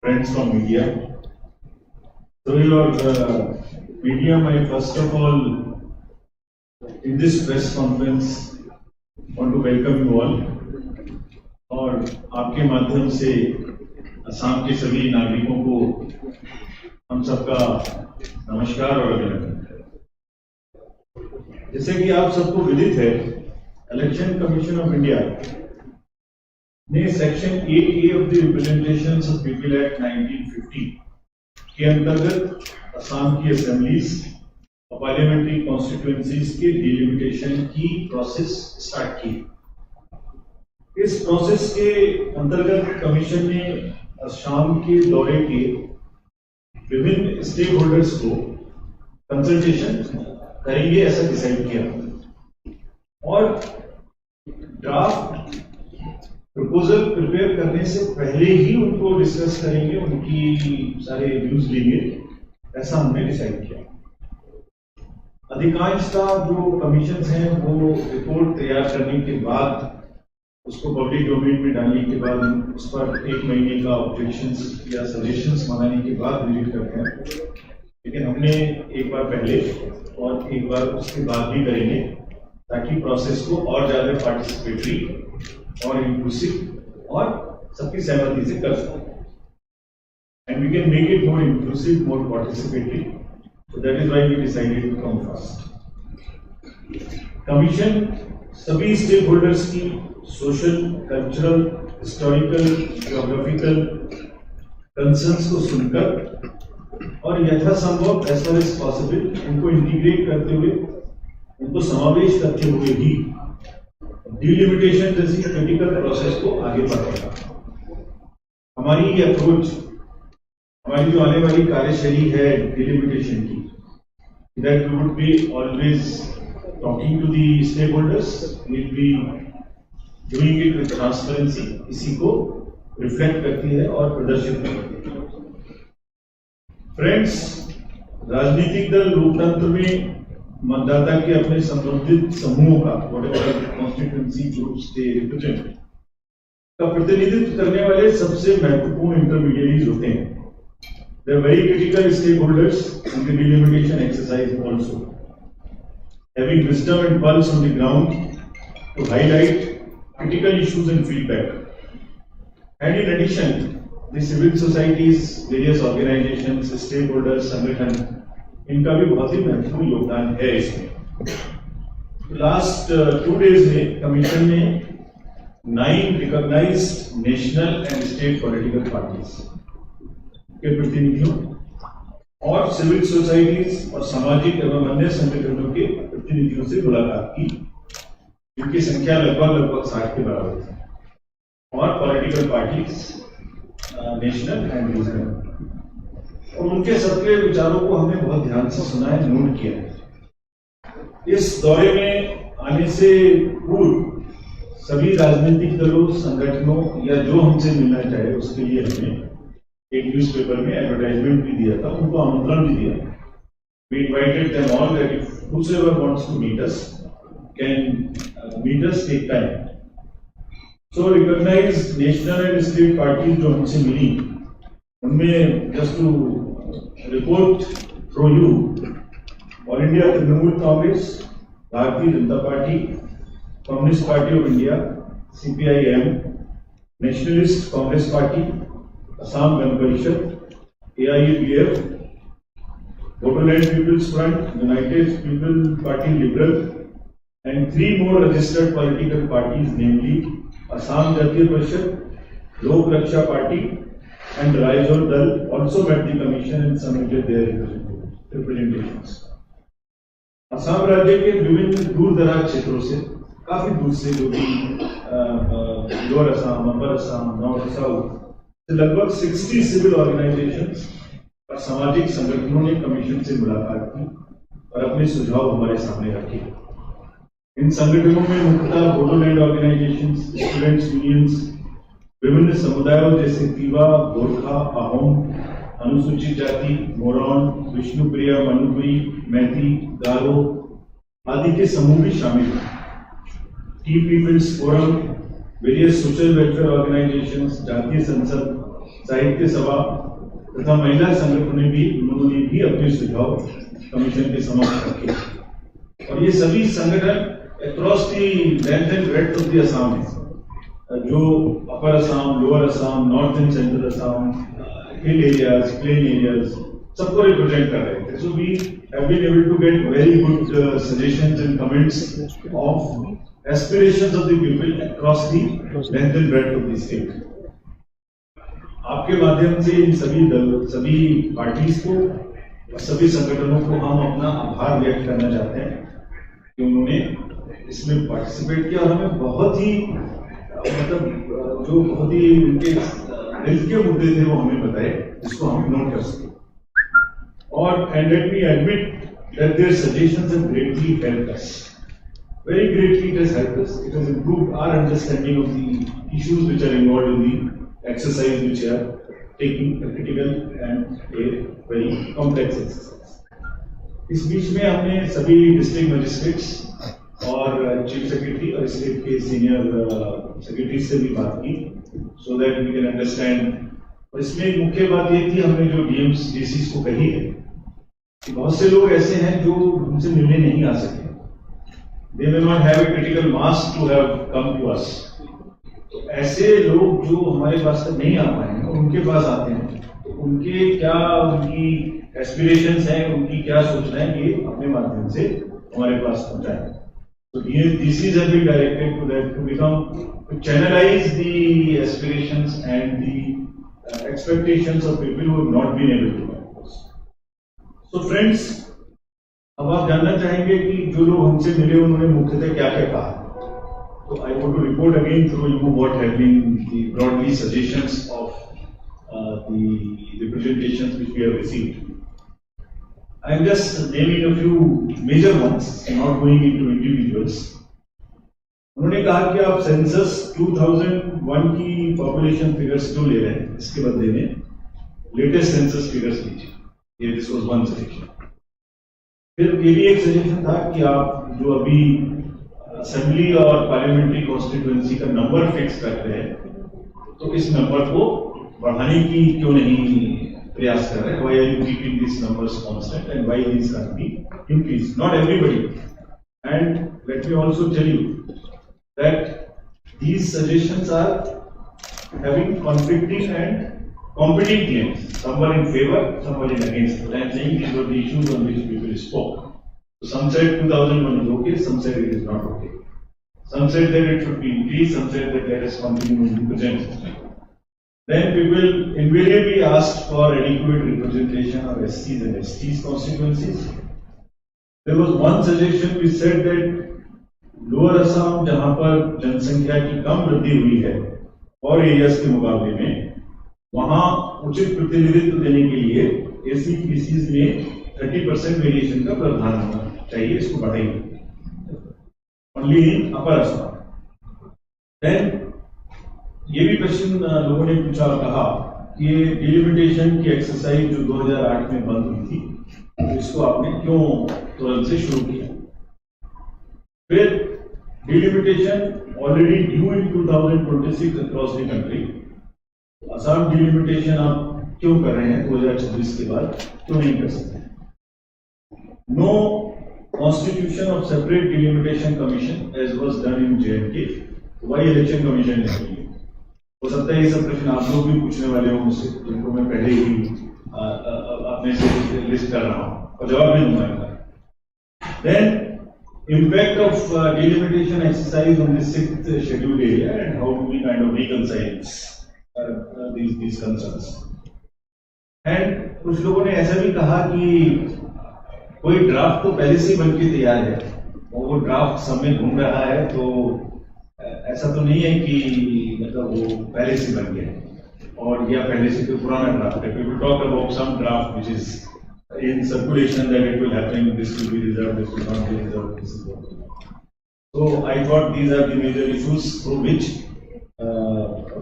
friends from media. Through your medium, I first of all, in this press conference, want to welcome you all. और आपके माध्यम से असम के सभी नागरिकों को हम सबका नमस्कार और अभिनंदन। जैसे कि आप सबको विदित है, इलेक्शन कमीशन ऑफ इंडिया ने section 8A of the representations of people act 1950 के अंतर्गत असम की असेंबलीज और पार्लियामेंट्री कॉन्स्टिट्यूएंसीज के डिलिमिटेशन की प्रोसेस स्टार्ट की। इस प्रोसेस के अंतर्गत कमीशन ने असम के दौरे के विभिन्न स्टेक होल्डर्स को कंसल्टेशन करेंगे ऐसा डिसाइड किया और ड्राफ्ट प्रपोजल प्रिपेयर करने से पहले ही उनको डिस्कस करेंगे, उनकी सारे व्यूज लेंगे, ऐसा हमने डिसाइड किया। अधिकांशतः जो कमीशन हैं वो रिपोर्ट तैयार करने के बाद उसको पब्लिक डोमेन में डालने के बाद उस पर 1 महीने का ऑब्जेक्शंस या सजेशंस मंगाने के बाद विजिट करते हैं, लेकिन हमने एक बार पहले और एक बार उसके बाद भी करेंगे ताकि प्रोसेस को और ज्यादा पार्टिसिपेटरी और इंक्लूसिव और सबकी सहमति से कर सकें। And we can make it more inclusive, more participatory, so that is why we decided to come first. Commission सभी स्टेक होल्डर्स की social, cultural, historical, geographical concerns को सुनकर और यथासंभव एज फार एज पॉसिबल उनको इंटीग्रेट करते हुए, उनको समावेश करते हुए ही डिलिमिटेशन जैसी क्रिटिकल प्रोसेस को आगे बढ़ाएगा। हमारी ये अप्रोच, हमारी जो आने वाली कार्यशैली है डिलिमिटेशन की, that we would be always talking to the stake holders, will be doing it with transparency, इसी को रिफ्लेक्ट करती है और प्रदर्शित करती है। फ्रेंड्स, राजनीतिक दल लोकतंत्र में मतदाता के अपने संबंधित समूहों का, whatever constituency groups they represent, का प्रतिनिधित्व करने वाले सबसे महत्वपूर्ण इंटरमीडिएरीज होते हैं। They are very critical stake holders in the delimitation exercise also, having wisdom and pulse on the ground to highlight critical issues and feedback. And in addition, the civil societies, various organizations, stakeholders, संगठन, इनका भी बहुत ही महत्वपूर्ण योगदान है इसमें। Last 2 days में commission ने 9 recognised national and state political parties के प्रतिनिधियों और सिविल सोसाइटीज और सामाजिक एवं अन्य संगठनों के प्रतिनिधियों से मुलाकात की, जिनकी संख्या लगभग 60 के बराबर थी, और political parties national and regional, और उनके सबके विचारों को हमने बहुत ध्यान से सुना है, नोट किया है। इस दौरे में आने से पूर्व सभी राजनीतिक दलों, संगठनों या जो हमसे मिलना चाहे उसके लिए हमने एक न्यूज़पेपर में एडवर्टाइजमेंट भी दिया था, उनको आमंत्रण भी दिया। We invited them all that if whosoever wants to meet us can meet us, take time. So recognized national and state parties जो हमसे मिली, उनमें just to report through you, All India Trinamool Congress, Bharatiya Janata Party, Communist Party of India CPIM, Nationalist Congress Party, Asom Gana Parishad, AIAPF, Bodoland People's Front, United People Party Liberal, and 3 more registered political parties, namely Assam Jatiya Parishad, Lok Raksha Party, and Raizor Dal, also met the commission and submitted their representations. Assam राज्य के विभिन्न दूर दराज क्षेत्रों से, काफी दूर से, जो भी लोअर असम, अपर असम, नॉर्थ साउथ से लगभग 60 सिविल ऑर्गेनाइजेशंस और सामाजिक संगठनों ने कमीशन से मुलाकात की और अपने सुझाव हमारे सामने रखे। इन संगठनों में मुख्यतः बोडोलैंड ऑर्गेनाइजेशंस, स्टूडेंट्स यूनियंस, विभिन्न समुदायों जैसे तिवा, गोरखा, अहोम, अनुसूचित जाति, मोरॉन, विष्णुप्रिया, मनुपुरी, मैती, गारो आदि के समूह भी शामिल हैं। Tea people's forum, various social welfare organisations, जातीय संसद, साहित्य सभा तथा महिला संगठनों भी उन्होंने भी अपने सुझाव कमीशन के समक्ष रखे और ये सभी संगठन across the length and breadth of the Assam है, जो upper Assam, lower Assam, north and central Assam, hill areas, plain areas सबको रिप्रेजेंट कर रहे थे. So we have been able to get very good suggestions and comments of aspirations of the people across the length and breadth of the state. आपके माध्यम से इन सभी parties को और सभी संगठनों को हम अपना आभार व्यक्त करना चाहते हैं कि उन्होंने इसमें पार्टिसिपेट किया और हमें बहुत ही मतलब जो बहुत ही उनके दिल के मुद्दे थे वो हमें बताए, जिसको हम नोट कर सके. और and let me admit that their suggestions have greatly helped us, very greatly it has helped us. It has improved our understanding of the issues which are involved in the exercise which are taking a critical and a very complex exercise. इस बीच में हमने सभी district magistrates और chief secretary और state के senior secretary से भी बात की, so that we can understand. और इसमें एक मुख्य बात ये थी, हमने जो डीएम्स डीसीस को कही है कि बहुत से लोग ऐसे हैं जो उनसे मिलने नहीं आ सके. They may not have a critical mass to have come to us. तो ऐसे लोग जो हमारे पास तक नहीं आ पाए हैं और उनके पास आते हैं, तो उनके क्या उनकी एस्पिरेशंस हैं, उनकी क्या सोचना है, ये अपने माध्यम से हमारे पास पहुंचाएं. तो DCs have been directed to that to channelize the aspirations and the expectations of people who have not been able to come to us. So friends, अब आप जानना चाहेंगे कि जो लोग हमसे मिले उन्होंने मुख्यतः क्या क्या कहा. तो I want to report again through you what have been the broadly suggestions of the representations which we have received. I am just naming a few major ones, not going into individuals. उन्होंने कहा कि आप census 2001 की population figures जो ले रहे हैं, इसके बदले में लेटेस्ट सेंसस फिगर्स लीजिए. ये दिस वाज वन सजेशन. फिर ये भी एक सजेशन था कि आप जो अभी असेंबली और पार्लियामेंट्री कॉन्स्टिट्यूएंसी का नंबर फिक्स करते हैं, तो इस नंबर को बढ़ाने की क्यों नहीं प्रयास कर रहे हैं. Why are you keeping this numbers constant and why this can be increase. Not everybody. And let me also tell you that these suggestions are having conflicting and competing claims. Some were in favor, some were in against. But I am saying these were the issues on which people spoke. So some said 2001 is okay, some said it is not okay. Some said that it should be increased, some said that let us continue to represent. Then people invariably asked for adequate representation of SCs and STs constituencies. There was one suggestion which said that lower Assam, जहाँ पर जनसंख्या की कम वृद्धि हुई है और areas के मुकाबले में, वहां उचित प्रतिनिधित्व देने के लिए एसी पीसीज में 30% वेरिएशन का प्रावधान होना चाहिए. इसको बढ़ाइए only in upper Assam. Then ये भी क्वेश्चन लोगों ने पूछा और कहा कि ये डिलिमिटेशन की एक्सरसाइज जो 2008 में बंद हुई थी, तो इसको आपने क्यों तुरंत से शुरू किया. फिर delimitation already due in 2026 across the country. Assam delimitation आप क्यों कर रहे हैं 2026 के बाद, क्यों नहीं कर सकते. No constitution of separate delimitation commission as was done in JNK. Why election commission नहीं. हो सकता है ये सब प्रश्न आप लोग भी पूछने वाले हो मुझसे, जिनको मैं पहले ही अपने से लिस्ट कर रहा हूं और जवाब भी दूंगा. Then impact of delimitation exercise on the 6th scheduled area and how do we kind of reconcile these concerns. And कुछ लोगों ने ऐसा भी कहा कि कोई ड्राफ्ट तो पहले से बन के तैयार है और वो ड्राफ्ट सब में घूम रहा है, तो ऐसा तो नहीं है कि मतलब वो पहले से बन गया और या पहले से कोई पुराना ड्राफ्ट है. People talk about some draft which is in circulation that it will happen, this will be reserved, this will not be reserved, this is what. So I thought these are the major issues through which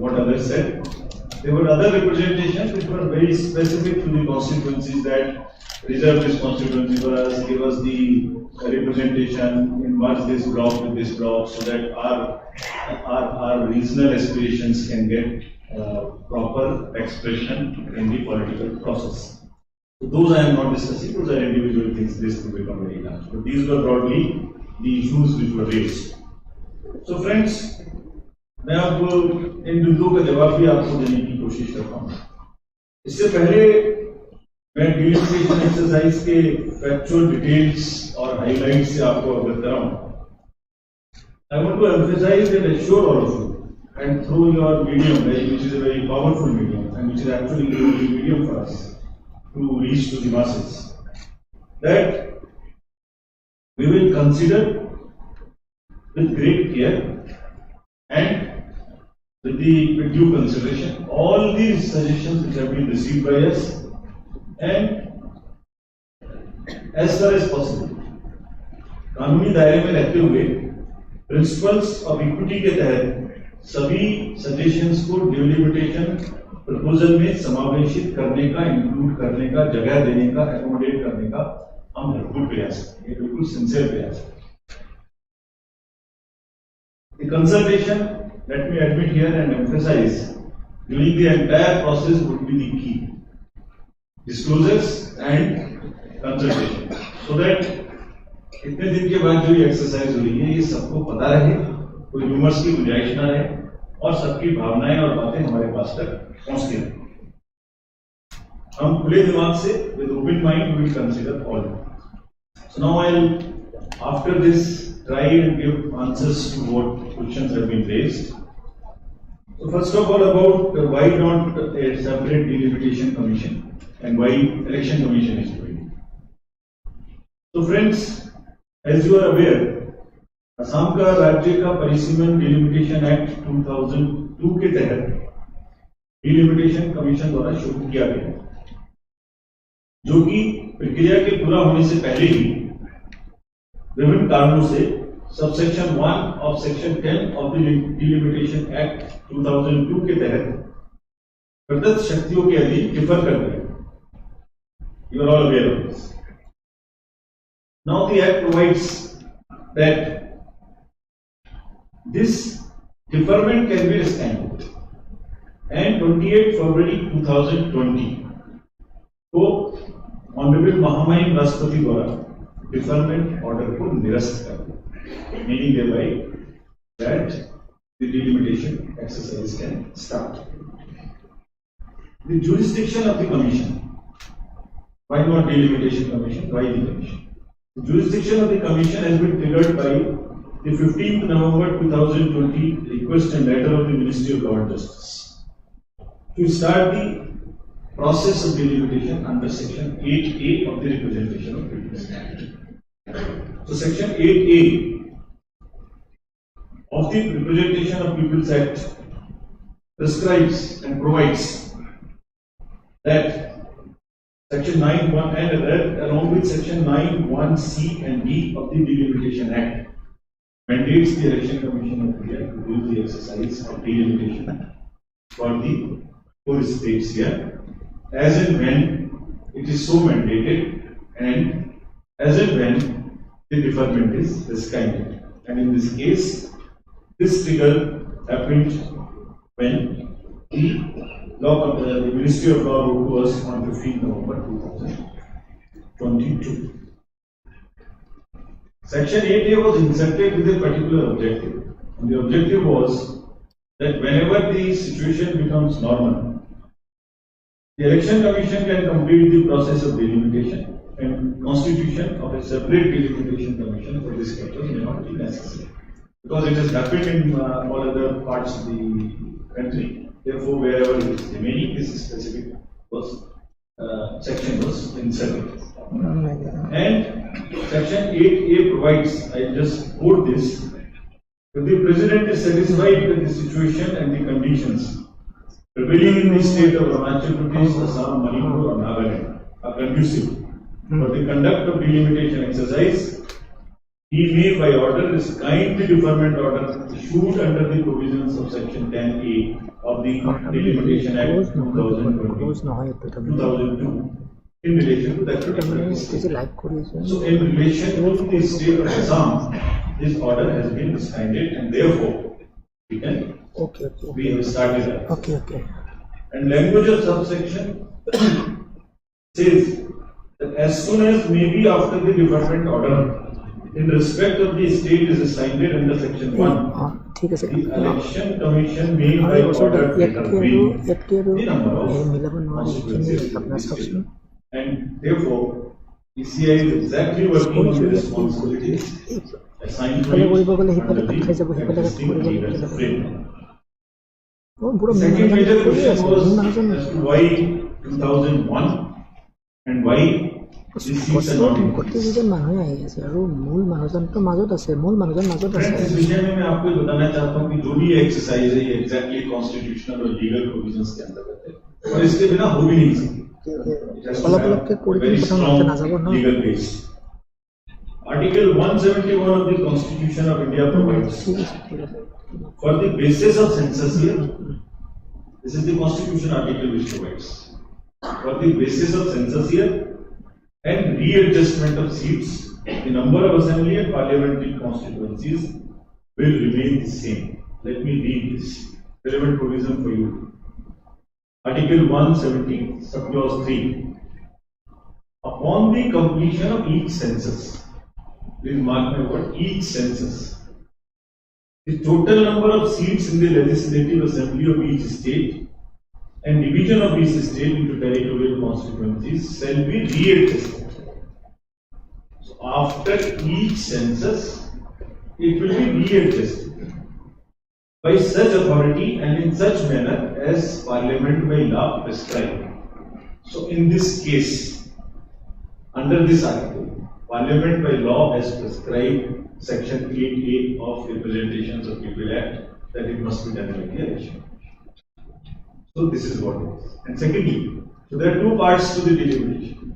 what others said. There were other representations which were very specific to the constituencies, that reserve this constituency for us, give us the representation, merge this block with this block, so that our regional aspirations can get proper expression in the political process. So those I am not discussing, those are individual things, this will become very large. But these were broadly the issues which were raised. So friends, मैं अब इन बिंदुओं का जवाब भी आपको देने की कोशिश करता हूँ. इससे पहले मैं डिलिमिटेशन एक्सरसाइज के फैक्चुअल डिटेल्स और हाइलाइट्स से आपको अवगत कराऊं. I want to emphasize and assure all of you, and through your medium, which is a very powerful medium and which is actually the only medium for us to reach to the masses, that we will consider with great care and with due consideration all these suggestions which have been received by us, and as far as possible कानूनी दायरे में रहते हुए principles of equity के तहत सभी suggestions को delimitation proposal में समावेशित करने का, इंक्लूड करने का, जगह देने का, एकोमोडेट करने का हम बिल्कुल प्रयास करें. ये बिल्कुल सिंसियर प्रयास है. The consultation, let me admit here and emphasize, during the entire process would be the key. Disclosures and consultation, so that इतने दिन के बाद जो ये एक्सरसाइज हो रही है ये सबको पता रहे, कोई ह्यूमर्स की गुंजाइश ना रहे और सबकी भावनाएं और बातें हमारे पास तक पहुंचती रहे. हम खुले दिमाग से with open mind we will consider all. So now I'll, after this, try and give answers to what questions have been raised. So first of all, about why not a separate delimitation commission and why election commission is doing it. So friends, as you are aware, Assam का राज्य का परिसीमन delimitation act 2002 के तहत delimitation commission द्वारा शुरू किया गया, जो कि प्रक्रिया के पूरा होने से पहले ही विभिन्न कारणों से subsection 1 of section 10 of the delimitation act 2002 के तहत प्रदत्त शक्तियों के अधीन डिफर कर दिया. You are all aware of this. Now the act provides that this deferment can be rescinded, and 28 February 2020 को ऑनरेबल महामहिम राष्ट्रपति द्वारा डिफरमेंट ऑर्डर को निरस्त कर दिया, meaning thereby that the delimitation exercise can start. The jurisdiction of the commission. Why not delimitation commission? Why the commission? The jurisdiction of the commission has been triggered by the 15th November 2020 request and letter of the Ministry of Law and Justice to start the process of delimitation under Section 8A of the Representation of Peoples Act. So Section 8A of the Representation of Peoples Act prescribes and provides that Section 9(1) and that along with Section 9(1)(c) and D of the Delimitation Act mandates the Election Commission of India to do the exercise of delimitation for the 4 states here, as and when it is so mandated and as and when the deferment is rescinded. And in this case, this trigger happened when the Ministry of Law wrote to us on 15th November 2022. Section 8A was inserted with a particular objective, and the objective was that whenever the situation becomes normal, the Election Commission can complete the process of delimitation, and constitution of a separate delimitation commission for this purpose may not be necessary, because it has happened in all other parts of the country. Therefore, wherever it is remaining, this specific section was inserted. And Section 8A provides, I just quote this, if the President is satisfied with the situation and the conditions prevailing in the state of Arunachal Pradesh, Assam, Manipur or Nagaland are conducive for the conduct of delimitation exercise, he may by order rescind the deferment order issued under the provisions of Section 10A of the Delimitation Act 2002 in relation to that particular state. So in relation to the state of Assam, this order has been rescinded and therefore we can Okay. We have started that. Okay. And language of subsection says that as soon as maybe after the deferment order in respect of the state is assigned under section 1, ठीक है sir the election commission may by order determine the number of constituencies in the state. And therefore, ECI is exactly working on the responsibilities assigned to it under the existing legal framework. Second major question was as to why 2001 and why these seats are not increased. Friends, इस विषय में मैं आपको बताना चाहता हूँ कि जो भी एक्सरसाइज है ये एग्जैक्टली कॉन्स्टिट्यूशनल और लीगल प्रोविजंस के अंतर्गत है और इसके बिना हो भी नहीं सकती। Legal base Article 171 of the Constitution of India provides for the basis of census year. This is the Constitution article which provides for the basis of census year and readjustment of seats. The number of assembly and parliamentary constituencies will remain the same. Let me read this relevant provision for you. Article 170, subclause 3. Upon the completion of each census, please mark my word, each census, the total number of seats in the legislative assembly of each state and division of each state into territorial constituencies shall be readjusted. So after each census, it will be readjusted by such authority and in such manner as Parliament by law prescribed. So in this case, under this article, Parliament by law has prescribed Section 8A of Representations of People Act that it must be done by the election. So this is what it is. And secondly, so there are two parts to the deliberation.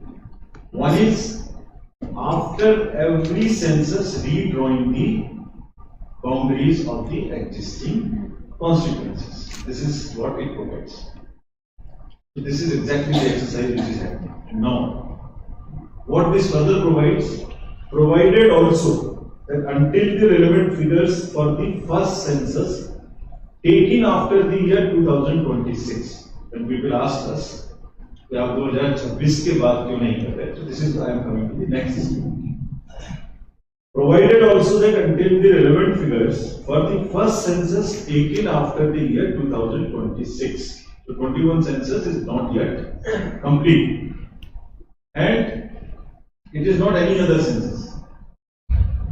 One is after every census redrawing the boundaries of the existing constituencies. This is what it provides. So this is exactly the exercise which is happening. Now, what this further provides, provided also that until the relevant figures for the first census taken after the year 2026, when people asked us, कि आप 2026 के बाद क्यों नहीं कर रहे? So this is why I am coming to the next. Provided also that until the relevant figures for the first census taken after the year 2026, the 21 census is not yet complete, and it is not any other census.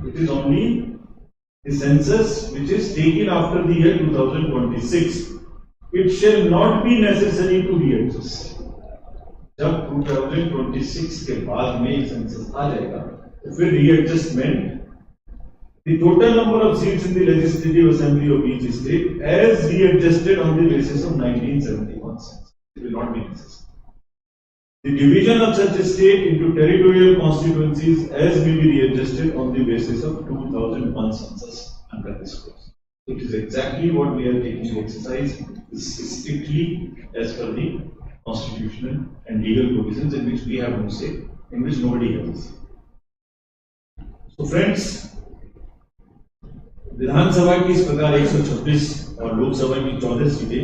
It is only the census which is taken after the year 2026. It shall not be necessary to readjust. जब 2026 के बाद में एक census आ जाएगा, तो फिर readjustment, the total number of seats in the legislative assembly of each state as readjusted on the basis of 1971 census. It will not be necessary. The division of such a state into territorial constituencies as may be readjusted on the basis of 2001 census under this course. It is exactly what we are taking the exercise. This is strictly as per the constitutional and legal provisions in which we have no say, in which nobody has a say. So friends, विधानसभा की इस प्रकार 126 और लोकसभा की 14 सीटें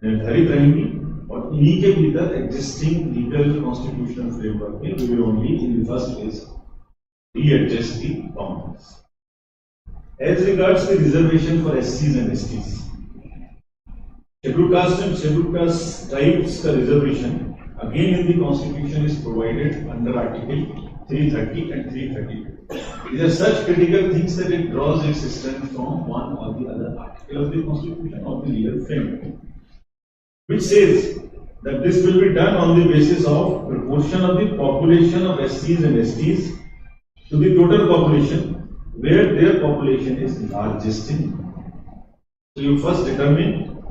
निर्धारित रहेंगी और इन्हीं के भीतर एग्जिस्टिंग लीगल कॉन्स्टिट्यूशनल फ्रेमवर्क में we will only in the first phase readjust the boundaries. As regards the reservation for SCs and STs, scheduled caste and scheduled caste tribes का reservation again in the constitution is provided under article 330 and 332. These are such critical things that it draws its strength from one or the other article of the constitution or the legal framework, which says that this will be done on the basis of proportion of the population of SCs and STs to the total population where their population is largest in. So you first determine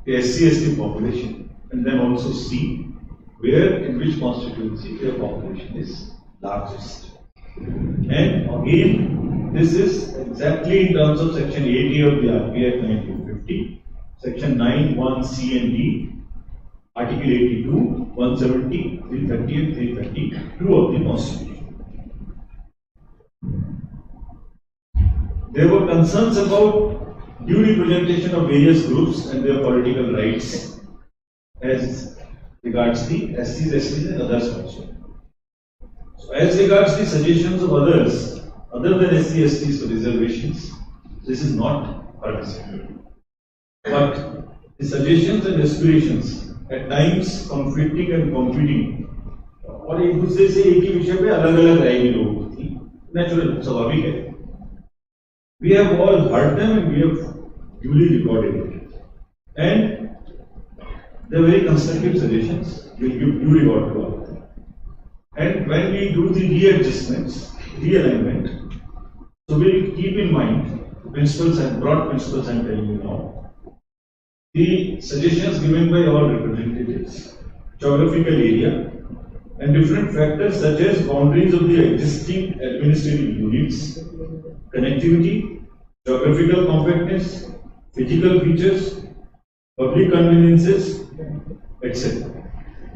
the SC/ST population and then also see where in which constituency their population is largest. And again, this is exactly in terms of section 80 of the RP Act 1950, section 9, 1, C and D, article 82, 170, 330 and 332 of the Constitution. There were concerns about due representation of various groups and their political rights as regards the SCs, STs and others also. So as regards the suggestions of others, other than SC, STs for reservations, this is not participated. But the suggestions and aspirations at times conflicting and competing और एक दूसरे से एक ही विषय पे अलग अलग राय भी लोगों की थी, नेचुरल स्वाभाविक है. We have all heard them and we have duly recorded it. And they are very constructive suggestions. We will give due regard to all of them. And when we do the readjustments, realignment, so we will keep in mind principles and broad principles I am telling you now. The suggestions given by all representatives, geographical area, and different factors such as boundaries of the existing administrative units, connectivity, geographical compactness, physical features, public conveniences, etc.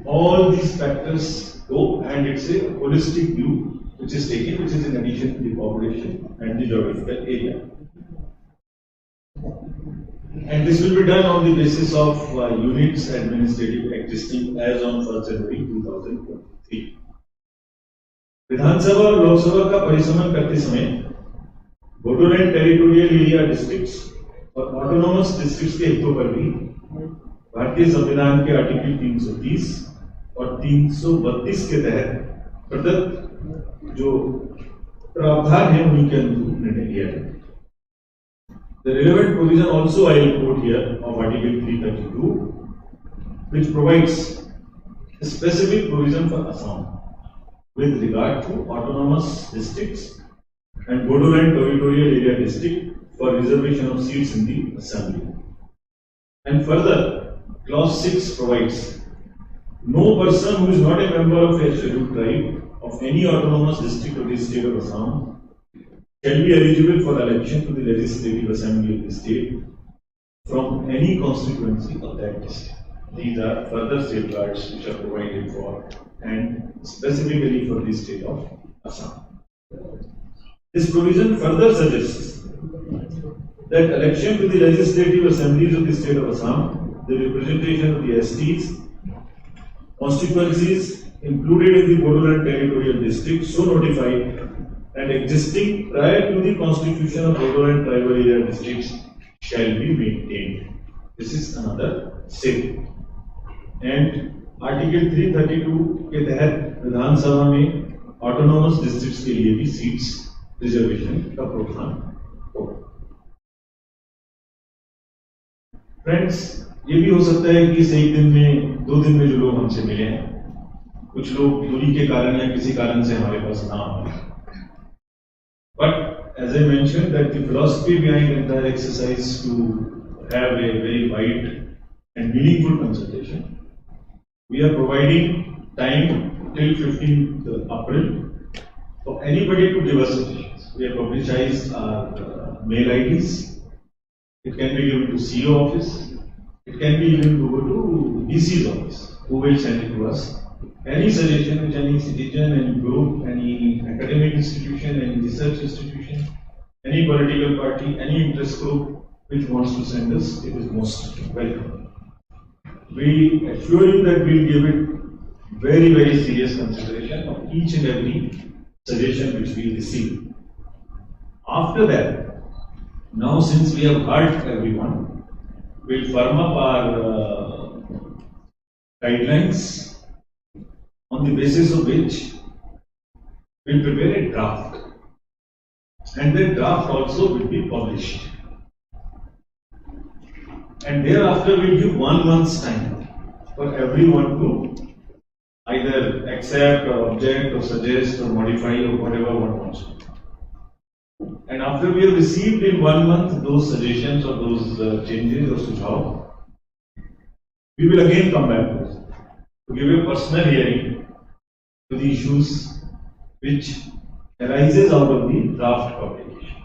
All these factors go, and it's a holistic view which is taken, which is in addition to the population and the geographical area. And this will be done on the basis of units administrative existing as on 1st January 2023. विधानसभा और लोकसभा का परिसमन करते समय Bodoland territorial area districts और autonomous districts के हितों पर भी भारतीय संविधान के आर्टिकल 330 और 332 के तहत प्रदत्त जो प्रावधान है उन्हीं के अनुरूप निर्णय लिया गया. The relevant provision also I will quote here of Article 332, which provides a specific provision for Assam with regard to autonomous districts and Bodoland territorial area district for reservation of seats in the assembly. And further, clause 6 provides no person who is not a member of a scheduled tribe of any autonomous district of the state of Assam shall be eligible for election to the legislative assembly of the state from any constituency of that district. These are further safeguards which are provided for and specifically for the state of Assam. This provision further suggests that election to the legislative assemblies of the state of Assam, the representation of the STs, constituencies included in the Bodoland territorial district so notified and existing prior to the constitution of Bodoland tribal area districts shall be maintained. This is another safety. And Article 332 के तहत विधानसभा में autonomous districts के लिए भी seats reservation का प्रावधान होगा. Friends, ये भी हो सकता है कि इस एक दिन में 2 दिन में जो लोग हमसे मिले हैं, कुछ लोग दूरी के कारण या किसी कारण से हमारे पास ना आए. But as I mentioned, that the philosophy behind the entire exercise to have a very wide and meaningful consultation, we are providing time till 15th April for anybody to give us suggestions. We have publicized our mail IDs. It can be given to CEO office. It can be even go to DC's office, who will send it to us. Any suggestion which any citizen, any group, any academic institution, any research institution, any political party, any interest group which wants to send us, it is most welcome. We assure you that we will give it very, very serious consideration of each and every suggestion which we receive. After that, now since we have heard everyone, we will firm up our guidelines on the basis of which we will prepare a draft, and the draft also will be published. And thereafter we will give 1 month's time for everyone to either accept or object or suggest or modify or whatever one wants to. And after we have received in 1 month those suggestions or those changes or sujhav, we will again come back to give a personal hearing to the issues which arises out of the draft publication.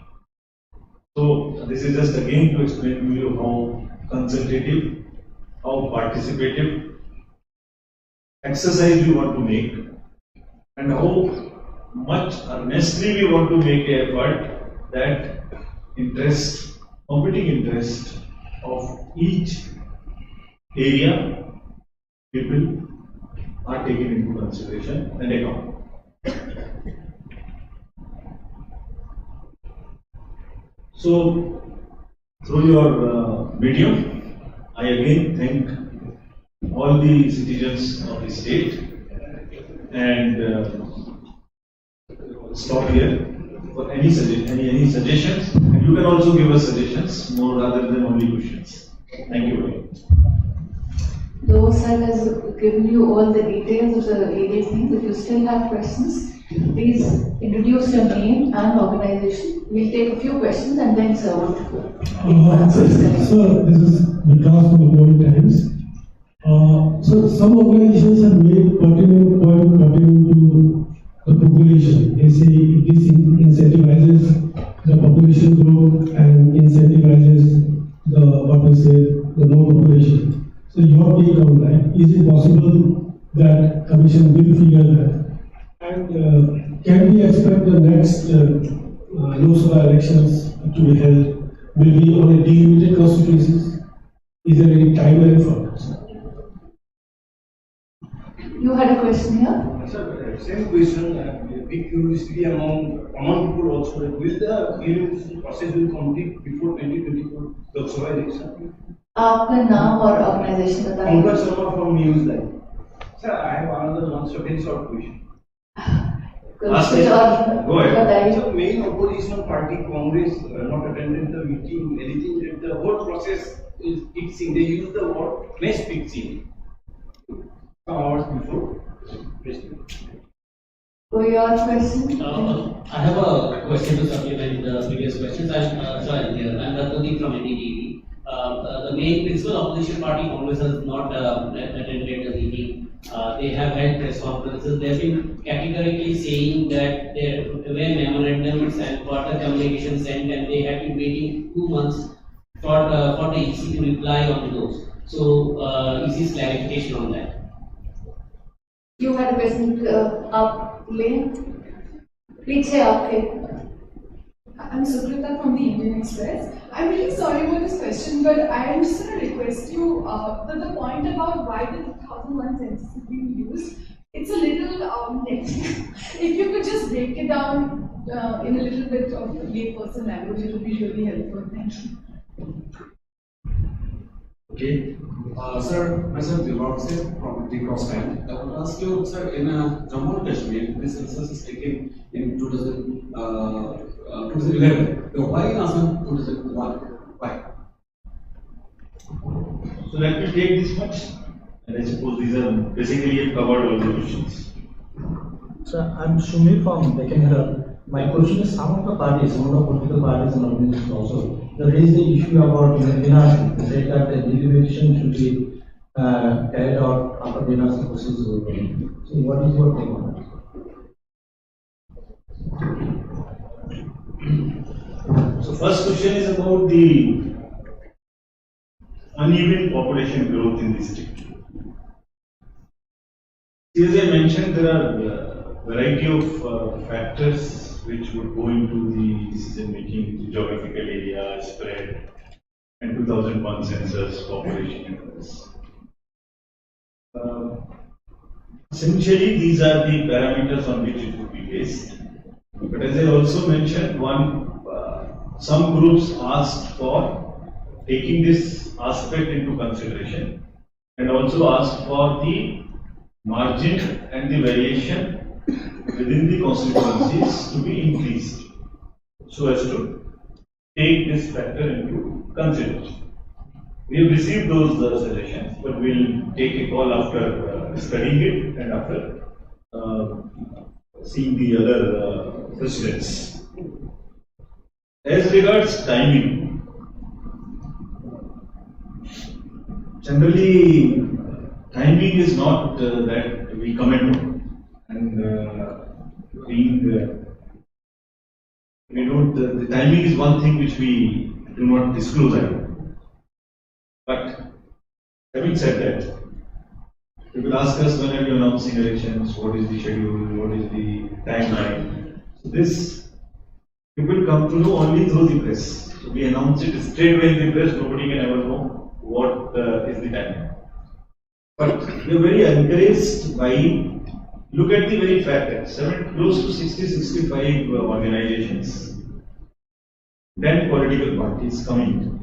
So this is just again to explain to you how consultative, how participative exercise we want to make, and how much earnestly we want to make an effort that interest competing interest of each area, people are taken into consideration and account. So, through your medium, I again thank all the citizens of the state and stop here for any suggestions. And you can also give us suggestions more rather than only questions. Thank you very much. Though sir has given you all the details of the various things, if you still have questions, please introduce your name and organization. We'll take a few questions and then sir will go. Sir, this is Vikas from Economic Times. So some organizations have made pertinent point pertaining to the population. They say this incentivizes the population growth and incentivizes the low population. So your take on that, is it possible that Commission will figure that? And can we expect the next Lok Sabha elections to be held will be on a delimited constituencies? Is there any timeline for that? You had a question here? Sir, same question, big curiosity among people also. Will the electoral process will complete before 2024 Lok Sabha election? आपका नाम और organisation बताइए। Pankaj Sharma from News Live. Sir, I have another one short question. कुछ और Go ahead. बताइए। So, main opposition party Congress not attended the meeting, anything that the whole process is fixing. They use the word match fixing. Some hours before. कोई और question? I have a question to supplement the previous questions. I'm Ratnadip from NDTV. The main principal opposition party, Congress, has not attended the meeting. They have held press conferences. They have been categorically saying that there were memorandums and further communications sent, and they have been waiting 2 months for the EC to reply on those. So, EC's clarification on that. You had a question, आप ले पीछे आपके। I'm Sukrita from the Indian Express. I'm really sorry about this question, but I am just going to request you that the point about why the 2001 census is being used, it's a little if you could just break it down in a little bit of layperson language, it would be really helpful. Thank you. Okay. Sir, myself Divaksir from the Crossland. I would ask you, sir, in Jammu and Kashmir, this census is taken in 2011. Why in Assam 2001? Why? So let me take this much, and I suppose these are basically you've covered all the questions. Sir, I'm Shumir from Deccan Herald. My question is, some of the parties, some of the political parties and organizations also, they raised the issue about NRC. They said that the deliberation should be carried out after the NRC process is over. So, what is your take on that? So first question is about the uneven population growth in the state. As I mentioned, there are variety of factors which would go into the decision making, the geographical area, spread, and 2001 census, population numbers. Essentially, these are the parameters on which it would be based. But as I also mentioned, some groups asked for taking this aspect into consideration and also asked for the margin and the variation within the constituencies to be increased so as to take this factor into consideration. We have received those suggestions, but we'll take a call after studying it and after seeing the other precedents. As regards timing, generally timing is not that we comment on. And the timing is one thing which we do not disclose. But having said that, people ask us when are you announcing elections, what is the schedule, what is the timeline. So this People come to know only through the press. So we announce it straight away in the press, nobody can ever know what is the timing. But we are very encouraged by, look at the very fact that close to 60-65 organizations, 10 political parties coming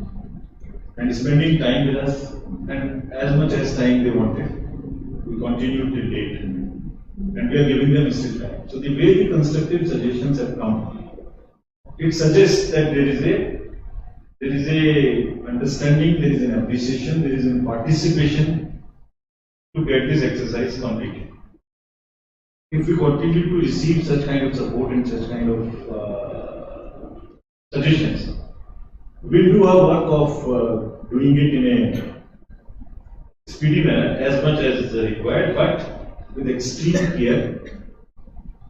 and spending time with us, and as much as time they wanted, we continue till date, and we are giving them still time. So the way the constructive suggestions have come, it suggests that there is a understanding, there is an appreciation, there is a participation to get this exercise completed. If we continue to receive such kind of support and such kind of suggestions, we'll do our work of doing it in a speedy manner as much as required, but with extreme care.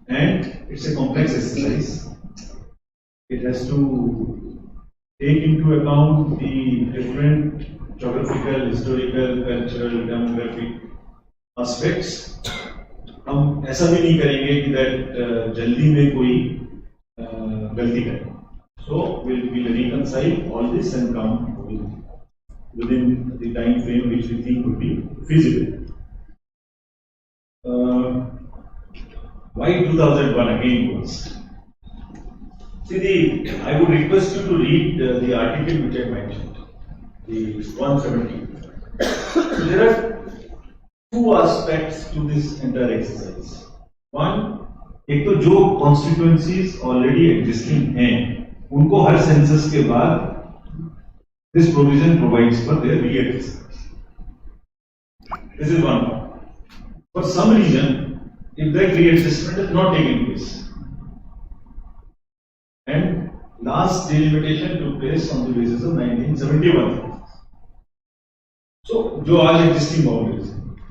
And it's a complex exercise. It has to take into account the different geographical, historical, cultural, demographic aspects. हम ऐसा भी नहीं करेंगे कि that जल्दी में कोई गलती करे. So we'll reconcile all this and come within the time frame which we think would be feasible. Why 2001 again was? See, I would request you to read the article which I mentioned, the 170. So there are two aspects to this entire exercise. One, एक तो जो constituencies already existing हैं, उनको हर census के बाद this provision provides for their readjustments. This is one part. For some reason, if that readjustment is not taking place, and last delimitation took place on the basis of 1971. So, जो आज existing boundaries,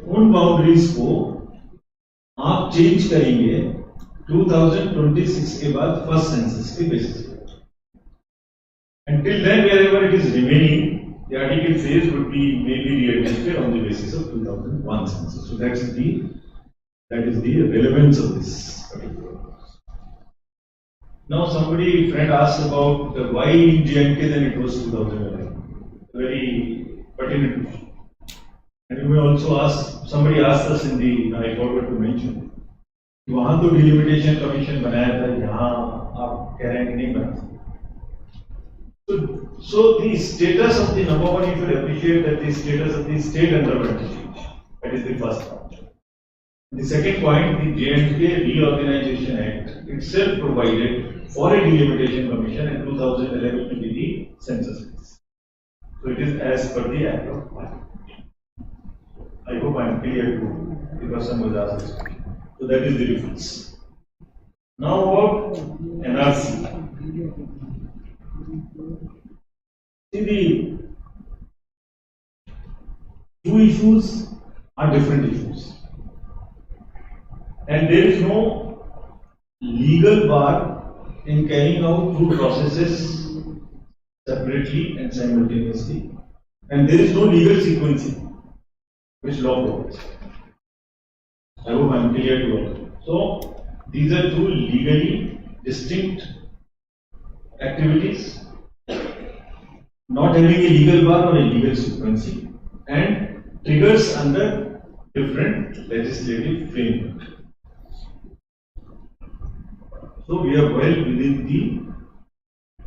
उन boundaries को आप change करेंगे 2026 के बाद first census के basis पे. Until then, wherever it is remaining, the article says would be maybe readjusted on the basis of 2001 census. So that is the relevance of this particular. Now somebody, friend asked about why in J&K then it was 2011. Very pertinent question. And you may also ask, somebody asked us in the, I forgot to mention, वहाँ तो delimitation commission बनाया था, यहाँ आप कह रहे हैं कि नहीं बना. So the status of the number one, you should appreciate that the status of the state underwent change. That is the first part. The second point, the J&K Reorganization Act itself provided for a delimitation commission in 2011 to be the census base. So it is as per the Act of Parliament. I hope I am clear to the person who has asked this question. So that is the difference. Now about NRC. See, the two issues are different issues. And there is no legal bar in carrying out two processes separately and simultaneously. And there is no legal sequencing which law provides. I hope I am clear to all. So, these are two legally distinct activities, not having a legal bar or a legal sequencing, and triggers under different legislative framework. So we are well within the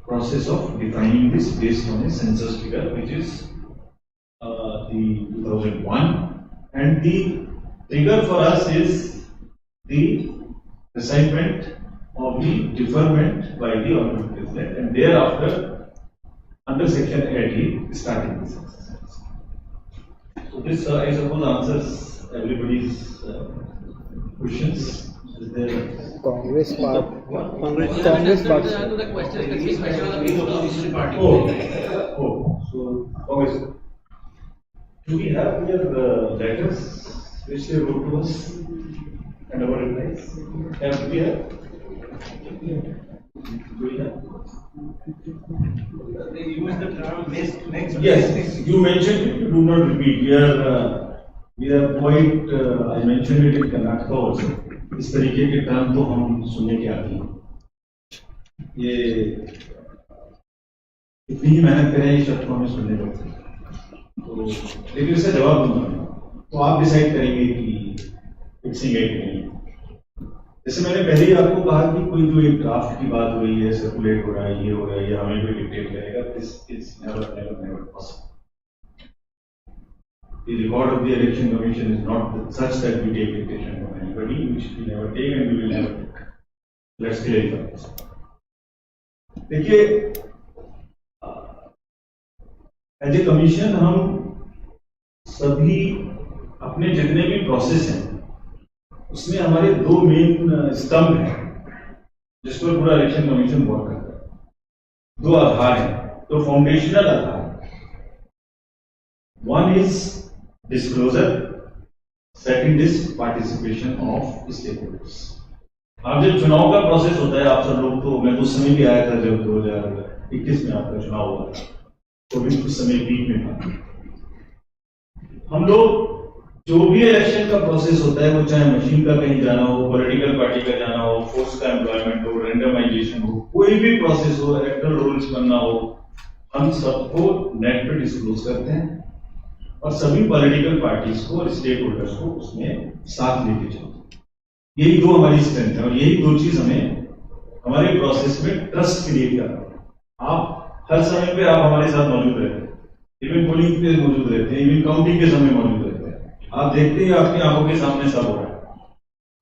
process of defining this based on a census figure, which is the 2001, and the trigger for us is the assignment of the deferment by the Honorable President, and thereafter under Section 80 starting this exercise. So this I suppose answers everybody's questions. Is there Congress part. Congress part. To the question, specific question on the main opposition party. So Congress. Do we have here the letters which they wrote to us and our replies? Have we have? Do we have? They use the term next. Yes, you mentioned it, you do not repeat. We are quite, I mentioned it in Karnataka also. इस तरीके के term तो हम सुनने के आती हैं. ये इतनी ही मेहनत करें ये शब्द को हमें सुनने लगते हैं, तो लेकिन इसका जवाब दूंगा मैं, तो आप डिसाइड करेंगे कि फिक्सिंग है कि नहीं। जैसे मैंने पहले ही आपको कहा कि कोई जो एक ड्राफ्ट की बात हो रही है, सर्कुलेट हो रहा है, ये हो रहा है, ये हमें कोई डिक्टेट करेगा, this is never never never possible. The record of the election commission is not such that we take dictation from anybody, which we never take and we will never take. Let's clarify this. देखिए, as a commission हम सभी अपने जितने भी process हैं उसमें हमारे दो मेन स्तंभ हैं जिस पर पूरा इलेक्शन कमीशन वर्क करता है। दो आधार हैं, दो foundational Aadhaar. One is disclosure, second is participation of stakeholders. अब जब चुनाव का प्रोसेस होता है, आप सब लोग तो, मैं तो उस समय भी आया था जब 2021 में आपका चुनाव हुआ था, तो भी उस समय पीक में था। हम लोग जो भी इलेक्शन का प्रोसेस होता है, वो चाहे मशीन का कहीं जाना हो, पॉलिटिकल पार्टी का जाना हो, फोर्स का एम्प्लॉयमेंट हो, रेंडमाइजेशन हो, कोई भी प्रोसेस हो, इलेक्टोरल रोल्स बनना हो, हम सबको नेट पे डिस्क्लोज करते हैं और सभी पॉलिटिकल पार्टीज को और स्टेक होल्डर्स को उसमें साथ लेके चलते हैं। यही दो हमारी स्ट्रेंथ है और यही दो चीज हमें हमारे प्रोसेस में ट्रस्ट क्रिएट करना है। आप हर समय पे आप हमारे साथ मौजूद रहते हैं, इवन पोलिंग पे मौजूद रहते हैं, इवन काउंटिंग के समय मौजूद रहते हैं। आप देखते हैं आपकी आंखों के सामने सब हो रहा है।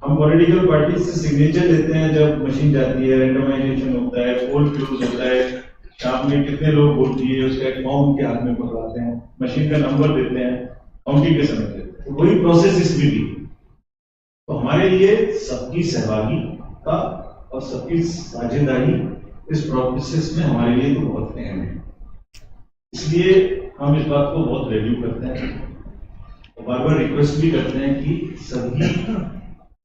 हम पॉलिटिकल पार्टी से सिग्नेचर लेते हैं जब मशीन जाती है, रेंडमाइजेशन होता है, पोल क्लोज होता है, शाम में कितने लोग वोट दिए उसका एक फॉर्म उनके हाथ में पकड़ाते हैं, मशीन का नंबर देते हैं, काउंटिंग के समय देते हैं। तो वही प्रोसेस इसमें भी। तो हमारे लिए सबकी सहभागिता और सबकी साझेदारी इस प्रोसेस में हमारे लिए तो बहुत अहम है। इसलिए हम इस बात को बहुत वैल्यू करते हैं और बार बार रिक्वेस्ट भी करते हैं कि सभी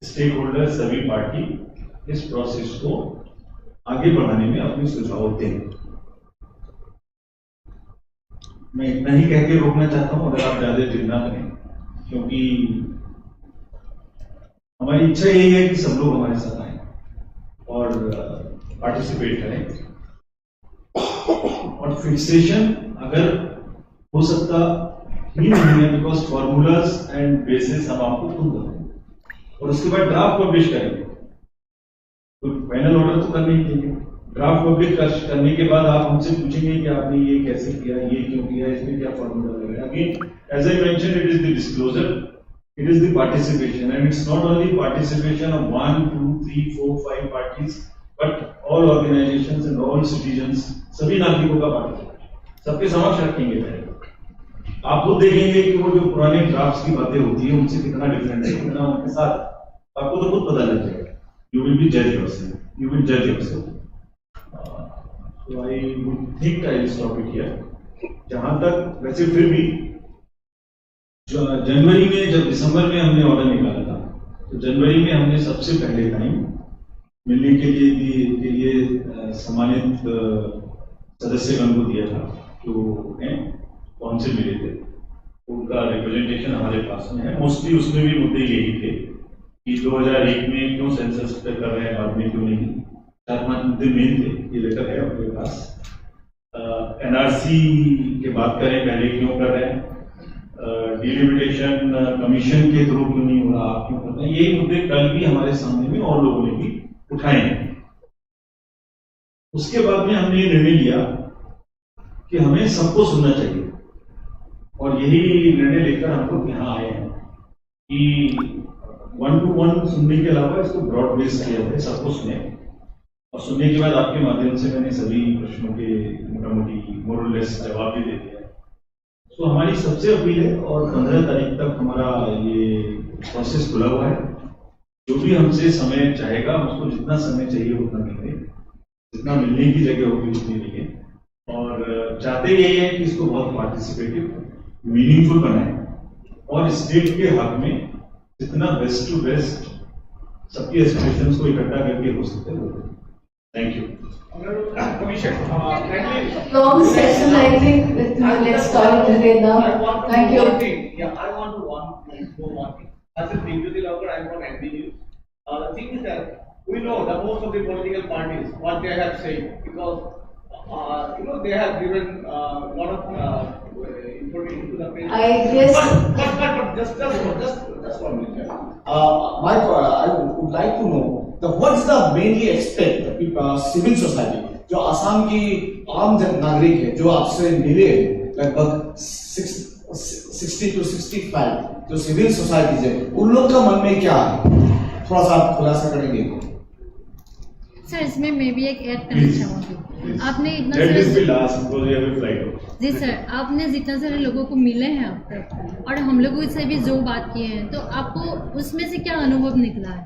स्टेक होल्डर, सभी पार्टी इस प्रोसेस को आगे बढ़ाने में अपनी सुझाव दें। मैं इतना ही कह के रोकना चाहता हूं, अगर आप ज्यादा जिद ना करें, क्योंकि हमारी इच्छा यही है कि सब लोग हमारे साथ आए और पार्टिसिपेट करें। और फिक्सेशन अगर हो सकता ही नहीं है, बिकॉज फॉर्मूलाज एंड बेसिस हम आपको खुद बताएंगे और उसके बाद ड्राफ्ट पब्लिश करेंगे। तो फाइनल ऑर्डर तो करने ही देंगे। ड्राफ्ट पब्लिश करने के बाद आप हमसे पूछेंगे कि आपने ये कैसे किया, ये क्यों किया, इसमें क्या फॉर्मूला लगा। Again as I mention, it is the disclosure, it is the participation, and it's not only participation of 1, 2, 3, 4, 5 parties, but all organizations and all citizens, सभी नागरिकों का पार्टिसिपेशन सबके समक्ष रखेंगे पहले। आप खुद देखेंगे कि वो जो पुराने ड्राफ्ट्स की बातें होती है उनसे कितना डिफरेंट है, कितना उनके साथ आपको तो खुद पता लग जाएगा। You will be judge yourself. You will judge yourself. So I would think I will stop it here. जहां तक वैसे फिर भी जनवरी में, जब दिसंबर में हमने ऑर्डर निकाला था, तो जनवरी में हमने सबसे पहले टाइम मिलने के लिए सम्मानित सदस्यगण को दिया था जो कौन से मिले थे। उनका रिप्रेजेंटेशन हमारे पास में है। मोस्टली उसमें भी मुद्दे यही थे कि 2001 में क्यों सेंसस कर रहे हैं, बाद में क्यों नहीं। 4-5 मुद्दे मेन थे। ये लेटर है अपने पास। एनआरसी की बात करें, पहले क्यों कर रहे हैं, डिलिमिटेशन कमीशन के थ्रू क्यों नहीं हो रहा, आप क्यों कर रहे हैं। यही मुद्दे कल भी हमारे सामने में और लोगों ने भी उठाए हैं। उसके बाद में हमने ये निर्णय लिया कि हमें सबको सुनना चाहिए और यही निर्णय लेकर हम लोग यहाँ आए हैं कि 1 to 1 सुनने के अलावा इसको ब्रॉड बेस किया जाए, सबको सुने और सुनने के बाद आपके माध्यम से मैंने सभी प्रश्नों के मोटामोटी मोरलेस जवाब भी दे दिया। तो हमारी सबसे अपील है और 15 तारीख तक हमारा ये प्रोसेस खुला हुआ है। जो भी हमसे समय चाहेगा उसको जितना समय चाहिए उतना देंगे, जितना मिलने की जगह होगी उतनी देंगे। और चाहते यही है कि इसको बहुत पार्टिसिपेटिव, मीनिंगफुल बनाए और स्टेट के हक में जितना बेस्ट टू बेस्ट सबकी एस्पिरेशंस को इकट्ठा करके हो सकते हैं वो। Thank you. Long session, I think. Let's start it again now. Thank you. Yeah, I want to one thing. As a previously logger, I'm from NB News. The thing is that we know the most most of the political parties, what they have said, because they have given a lot of information to the parents. I guess. But just 1 minute. I would like to know what's the mainly expect civil society जो असम की आम नागरिक है जो आपसे मिले लगभग 60 to 65 जो सिविल सोसाइटीज है उन लोग का मन में क्या है थोड़ा सा आप खुलासा करेंगे सर इसमें मैं भी एक ऐड करना चाहूँगी आपने इतना जी सर आपने जितना सारे लोगों को मिले हैं अब तक और हम लोगों से भी जो बात किए हैं तो आपको उसमें से क्या अनुभव निकला है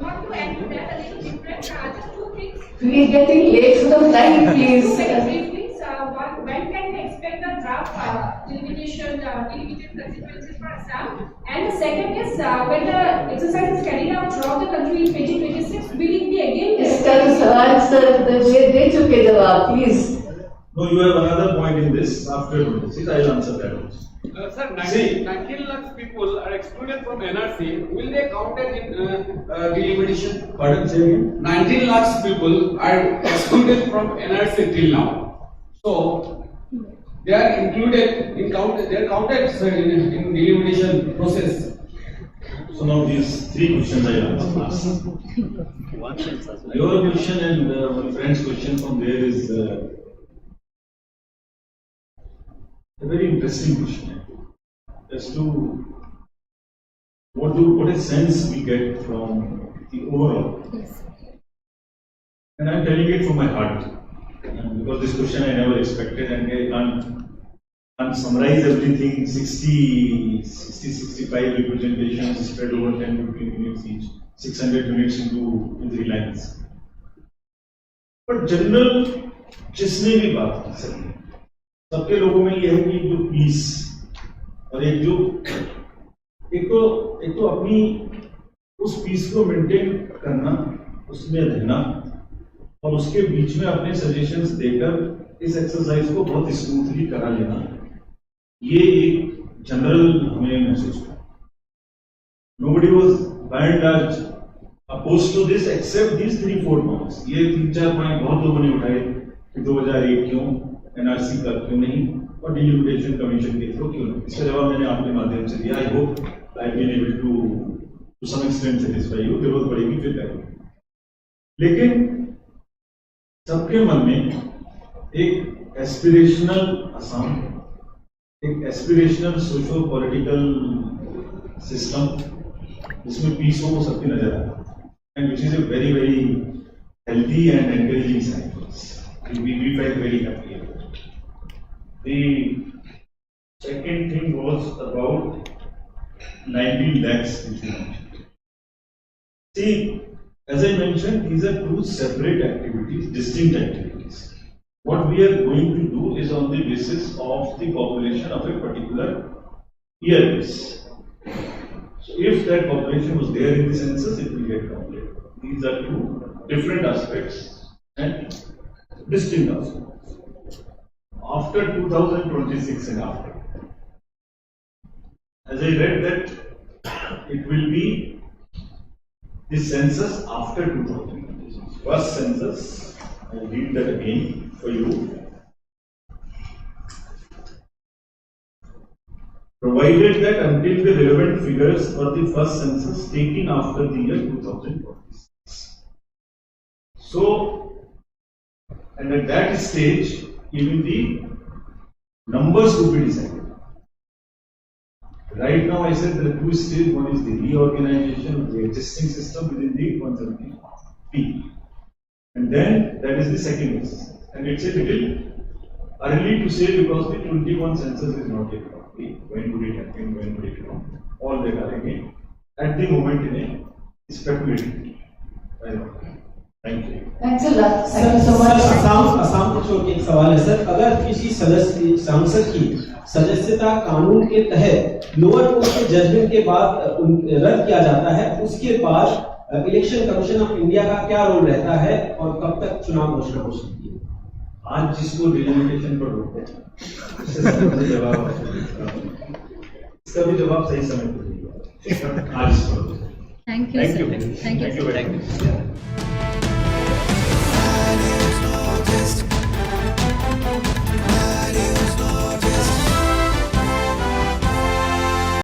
Not to add to that, a little different, just 2 things. We are getting late for the flight, please. When can we expect the draft delimitation, delimited consequences for Assam? And the second is, when the exercise is carried out throughout the country in 2026, will it be again? इसका तो सवाल sir दे चुके जवाब, please. No, you have another point in this. After 26, I'll answer that also. Sir, 19 lakh people are excluded from NRC. Will they counted in delimitation? Pardon, say again? 19 lakhs people are excluded from NRC till now. So they are included in they are counted, sir, in delimitation process. So now these 3 questions I answer. Your question and my friend's question from there is a very interesting question as to what a sense we get from the overall. Yes. And I'm telling it from my heart because this question I never expected and I can't summarize everything. 60-65 representations spread over 10-15 minutes each, 600 minutes into 3 lines. But general जिसने भी बात की सबके लोगों में यह है कि जो पीस और एक तो अपनी उस पीस को मेंटेन करना उसमें रहना और उसके बीच में अपने सजेशंस देकर इस एक्सरसाइज को बहुत स्मूथली करा लेना ये एक जनरल हमें महसूस हुआ nobody was by and large opposed to this except these 3-4 points ये 3-4 पॉइंट बहुत लोगों ने उठाए कि 2001 क्यों एनआरसी का क्यों नहीं और डिलिमिटेशन कमीशन के थ्रू क्यों नहीं इसका जवाब मैंने आपके माध्यम से दिया I hope I been able to some extent satisfy you जरूरत पड़ेगी फिर करेंगे लेकिन सबके मन में एक एस्पिरेशनल असम एक एस्पिरेशनल सोशो पॉलिटिकल सिस्टम जिसमें पीस हो वो सबकी नजर आता है and which is a very very healthy and encouraging sign for us we felt very happy about it. The second thing was about 19 lakhs which you mentioned. See, as I mentioned, these are 2 separate activities, distinct activities. What we are going to do is on the basis of the population of a particular year base. So if that population was there in the census, it will get counted. These are 2 different aspects and distinct aspects. After 2026 and after, as I read that it will be the census after 2026. First census, I'll read that again for you. Provided that until the relevant figures for the first census taken after the year 2026. So, and at that stage, even the numbers would be decided. Right now, I said there are 2 stages. One is the reorganization of the existing system within the 170P. And then that is the second exercise. And it's a little early to say because the 21 census is not yet complete. When would it happen? When would it come? All that are again at the moment in a speculative. Thank you. Thanks a lot. Thank you so much. Assam को छोड़ के एक सवाल है sir अगर किसी सांसद की सदस्यता कानून के तहत लोअर कोर्ट के जजमेंट के बाद रद्द किया जाता है उसके बाद इलेक्शन कमीशन ऑफ इंडिया का क्या रोल रहता है और कब तक चुनाव घोषणा हो सकती है आज जिसको डिलिमिटेशन पर रोकते हैं इसका भी जवाब सही समय पर आज Thank you, Thank sir. you. Thank you, Thank you sir. very much.